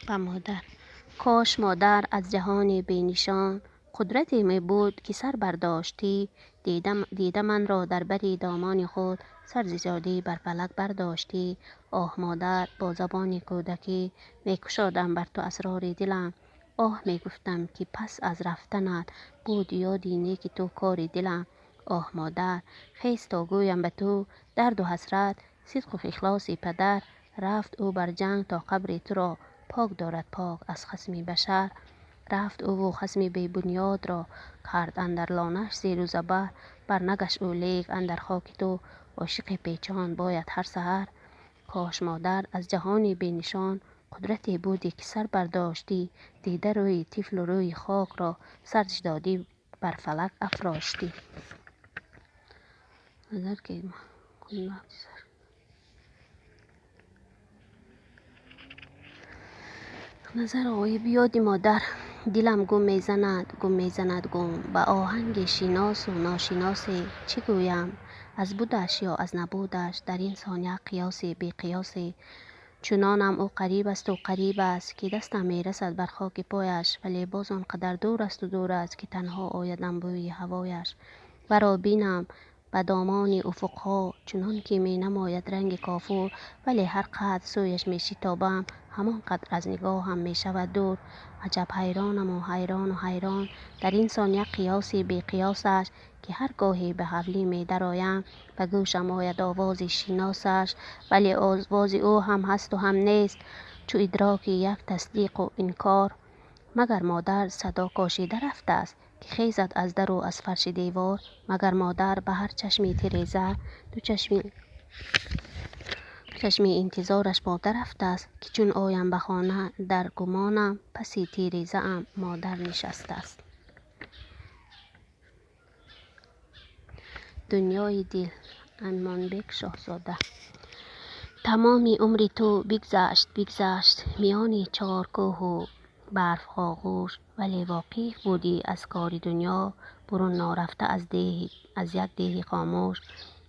به مادر. کاش مادر از جهان بینشان قدرتی می بود که سر برداشتی. دیده من را در بری دامان خود سر زیادی بر فلک برداشتی. آه مادر، با زبان کودکی می کشادم بر تو اسرار دلم. آه می گفتم که پس از رفتنت بود یادی نیک تو کار دلم. آه مادر، خیز تا گویم به تو درد و حسرت. صدق و اخلاص پدر رفت او بر جنگ تا قبر تو را پاک دارد پاک از خصم بشر. رفت او و خصم بی بنیاد را کرد اندر لانش زیر و زبر. بر نگشت او لیک اندر خاک تو عاشق پیچان باید هر سحر. کاش مادر از جهان بی نشان قدرتی بودی که سر برداشتی. دیده روی طفل و روی خاک را سرش دادی بر فلک افراشتی. نظر آقای بیاد مادر. دلم گم میزند گم به آهنگ شناس و ناشناس. چه گویم از بودش یا از نبودش در این ثانیه قیاس بی قیاس. چنانم او قریب است و قریب است که دستم میرسد بر خاک پایش. ولی باز آنقدر دور است و دور است که تنها آیدم بوی هوایش. ورا بینم به دامان افقها چنان که می نماید رنگ کافور. ولی هر قدر سویش می شتابم همان قدر از نگاهم می شود دور. عجب حیرانم و حیران و حیران در این ثانیه قیاس بی قیاسش. که هر گاهی به حولی می درآیم به گوشم آید آواز شناسش. ولی آواز او هم هست و هم نیست چو ادراک یک تصدیق و انکار. مگر مادر صدا کاشیده رفته است که خیزد از در و از فرش دیوار. مگر مادر به هر چشمی تیریزه دو چشمی انتظارش مادر رفته است که چون آیم به خانه در گمانم پسی تیریزه ام مادر نشسته است. دنیای دل، امان شاهزاده. تمامی عمر تو بگذشت میان چار کوه و برف آغوش. ولی واقف بودی از کار دنیا برون نارفته از یک دیه خاموش.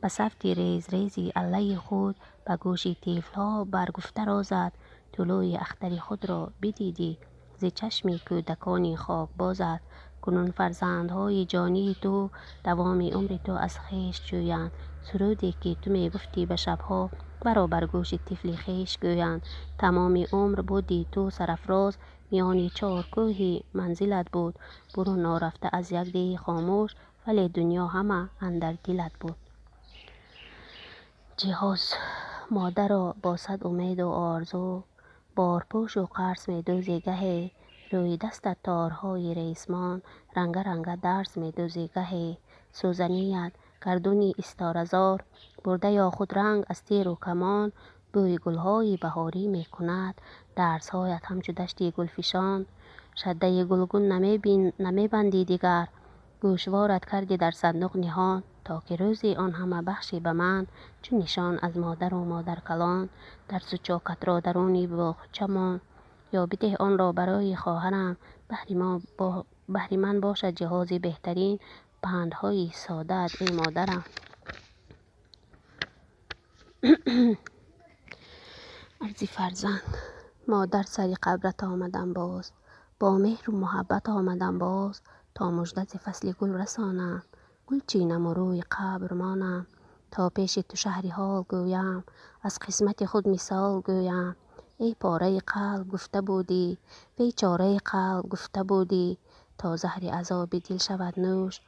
به صفت ریز ریزی الله خود به گوش طفل‌ها برگفته را زد. طلوع اختر خود را بدیدی ز چشم کودکان خاک بازد. کنون فرزندهای جانی تو دوام عمر تو از خویش جویند. سرودی که تو می گفتی به شبها برابر گوش طفل خویش گویند. تمام عمر بودی تو سرافراز میان چار کوه منزلت بود. برون نارفته از یک دیه خاموش ولی دنیا همه اندر دلت بود. جهاز مادر را با صد امید و آرزو بارپوش و قرص می دوزی گهی. روی دست تارهای ریسمان رنگ رنگ درس می دوزی گهی. سوزنیت گردونی استارزار برده یا خود رنگ از تیر و کمان. بوی گلهای بهاری می کند درسهایت همچو دشتی گلفشان. شده گلگون نمی بندی دیگر گوشوارت کردی در صندوق نهان. تا که روزی آن همه بخشی به من چون نشان از مادر و مادر کلان. درس و چاکت را درونی باغ چمان یا بده آن را برای خواهرم. بهر من باشد جهازی بهترین پندهای سادت ای مادرم. ارزی فرزند. مادر سری قبرت آمدم باز با مهر و محبت آمدم باز. تا مژده ز فصل گل رسانم گل چینم و روی قبر مانم. تا پیش تو شهری حال گویم از قسمت خود مثال گویم. ای پاره قلب گفته بودی وی چاره قلب گفته بودی. تا زهر عذاب دل شود نوش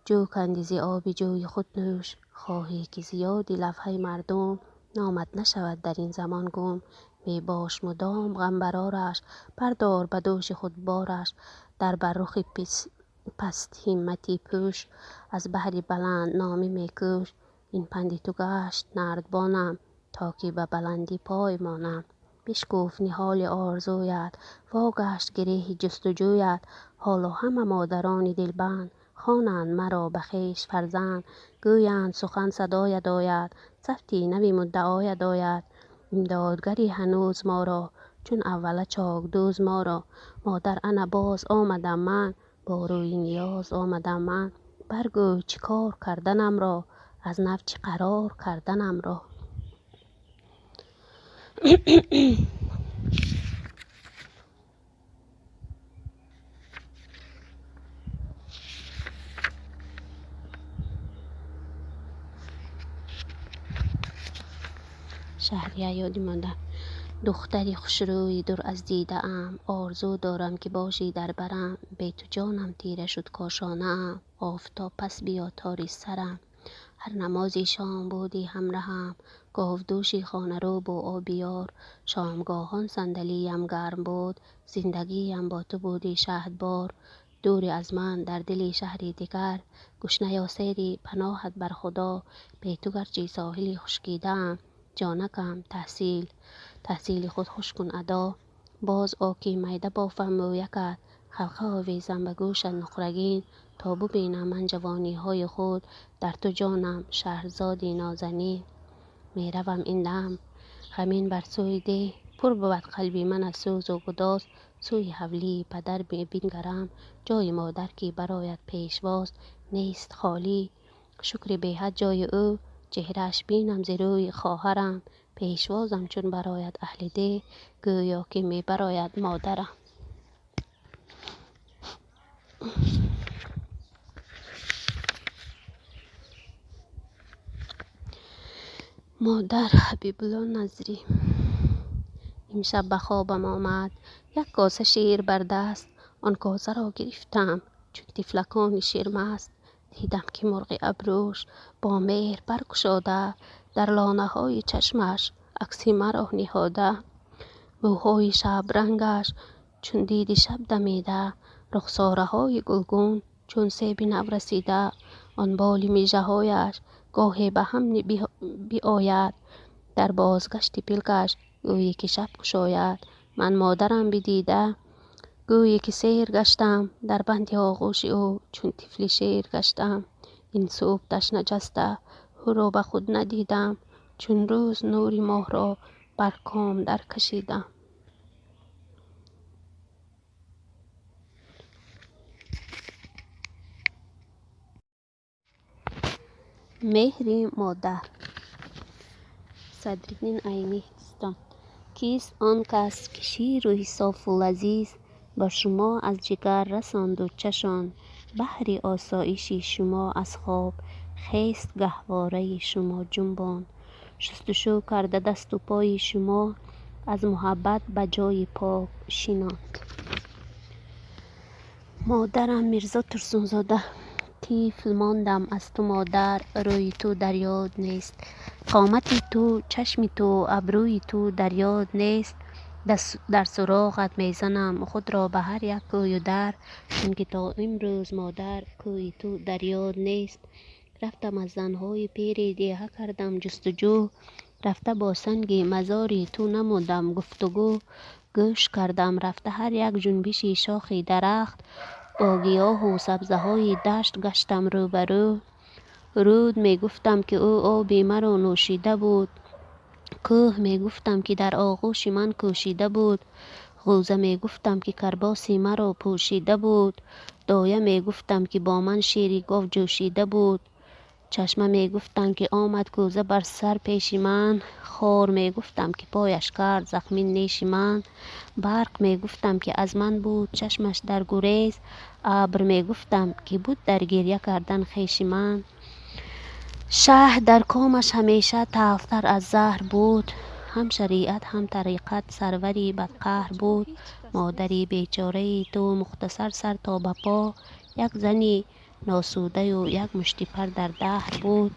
جو کندی ز آب جوی خود نوش. خواهی که زیادی لوحه مردم نامت نشود در این زمان گم. می باش مدام غم برارش بردار به دوش خود بارش. در بر رخ پست همتی پوش از بحر بلند نامی می کوش. این پند تو گشت نردبانم تا که به بلندی پای مانم. بشکفت نهال آرزویت واگشت گره جستجویت. حالا همه مادران دلبند خوانند مرا به خویش فرزند. گویند سخن صدایت آید صفتی نوی مدعایت آید. امدادگری هنوز ما را چون اول چاک دوز ما را. مادر انا باز آمدم من با روی نیاز آمدم من. برگوی چه کار کردنم را از نو چه قرار کردنم را. شهریه یادی مانده. دختری خوشروی دور از دیده ام، آرزو دارم که باشی در برم. بی تو جانم تیره شد کاشانه ام، آفتاب پس بیا تاری سرم. هر نمازی شام بودی همراهم، گاودوشی خانه رو با آبیار. شامگاهان صندلیم گرم بود، زندگیم با تو بودی شهدبار. دوری از من در دل شهری دیگر، گشنه یا سیری پناهت بر خدا. بی تو گرچه ساحلی خشکیدم، جانکم تحصیل خود خوش کن ادا. باز آکی میده بافم مویکت، حلقه آویزم به گوشت نقرگین. تا ببینم من جوانی های خود، در تو جانم شهرزادی نازنین. می روم این دم غمین بر سوی ده، پر بود قلبی من از سوز و گداز. سوی حولی پدر بنگرم، جای مادر که برایت پیشواز نیست خالی. شکر بی حد جای او، چهرهش بینم ز روی خواهرم. پیشوازم چون برایت اهل ده، گویا که می برایت مادرم. مادر حبیب الله نظری. امشب به خوابم آمد یک کاسه شیر بر دست، آن کاسه را گرفتم چون طفلکان شیرمست. دیدم که مرغ ابروش با مهر برگشاده، در لانه های چشمش عکس مرا نهاده. موهای شب رنگش چون دید شب دمیده، رخساره های گلگون چون سیب نو رسیده. آن بال میژه هایش گاهی به هم بیاید، در بازگشت پلکش گویی که شب گشاید. من مادرم بدیده گویی که سیر گشتم، در بند آغوش او چون طفل شیر گشتم. این صبح تشنه جسته او را به خود ندیدم، چون روز نور ماه را بر کام در کشیدم. مهر مادر. صدرالدین عینی. کیست آن کس که شیر و صاف و لذیذ، با شما از جگر رساند و چشان. بهر آسایش شما از خواب خیست، گهواره شما جنبان. شستشو کرده دست و پای شما، از محبت به جای پاک شناند. مادرم میرزا ترسونزاده. طفل ماندم از تو مادر، روی تو در یاد نیست. قامت تو، چشم تو، ابروی تو در یاد نیست. در سراغت میزنم خود را به هر یک کوی و در، چون که تا امروز مادر کوی تو در یاد نیست. رفتم از زنهای پیر دیه کردم جستجو، رفته با سنگ مزاری تو نمودم گفتگو. گوش کردم رفته هر یک جنبشی شاخی درخت، با گیاه و سبزه های دشت گشتم روبرو. رود می گفتم که او آبی مرا نوشیده بود، کوه می گفتم که در آغوش من کوشیده بود. غوزه می گفتم که کرباسی مرا پوشیده بود، دایه می گفتم که با من شیری گاو جوشیده بود. چشمه می گفتم که آمد کوزه بر سر پیش من، خار می گفتم که پایش کرد زخمی نیش من. برق می گفتم که از من بود چشمش در گریز، ابر می گفتم که بود در گریه کردن خویش من. شهد در کامش همیشه تلختر از زهر بود، هم شریعت هم طریقت سروری بدقهر بود. مادری بیچاره تو مختصر سر تا به پا، یک زنی ناسوده و یک مشتی پر در دهر بود.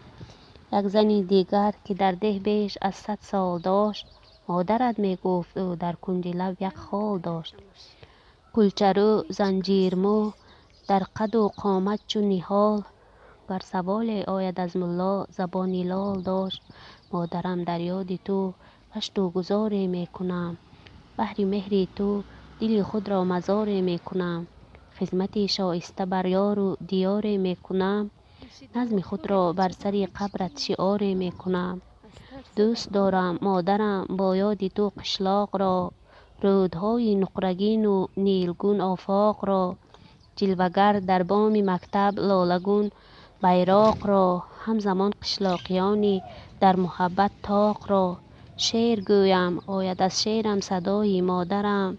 یک زنی دیگر که در ده بیش از 100 سال داشت، مادرت می گفت او در کنج لب یک خال داشت. کلچرو زنجیرمو در قد و قامت چون نهال، گر سوال آید از ملا زبانی لال داشت. مادرم در یاد تو پشت و گذاری می کنم، بهر مهری تو دل خود را مزاری می کنم. خدمتی شایسته بر یار و دیاری می کنم، نظم خود را بر سر قبرت شعاری می کنم. دوست دارم مادرم با یاد تو قشلاق را، رودهای نقرگین و نیلگون آفاق را. جلوگر در بام مکتب لالگون بیراق را، همزمان قشلاقیانی در محبت طاق را. شعر گویم آید از شعرم صدای مادرم،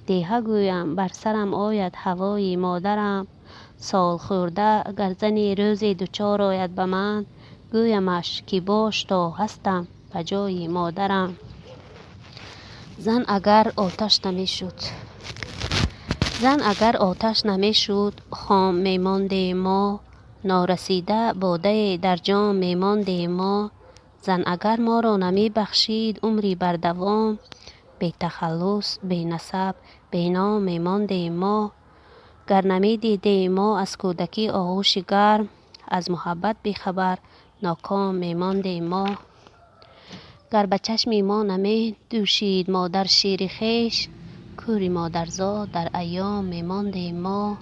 دیه گویم بر سرم آید هوای مادرم. سال خورده گر زنی روزی دوچار آید به من، گویمش که باش تا هستم بجای مادرم. زن اگر آتش نمیشد خام میمانده ما، نارسیده باده در جام میمانده ما. زن اگر ما را نمی بخشید عمری بر دوام، بی تخلص بی نسب بی نام میمانده ما. گر نمی دیده ما از کودکی آغوش گرم، از محبت بی خبر ناکام میمانده ما. گر به چشم ما نمی دوشید مادر شیر خیش، کوری مادرزاد در ایام میمانده ما.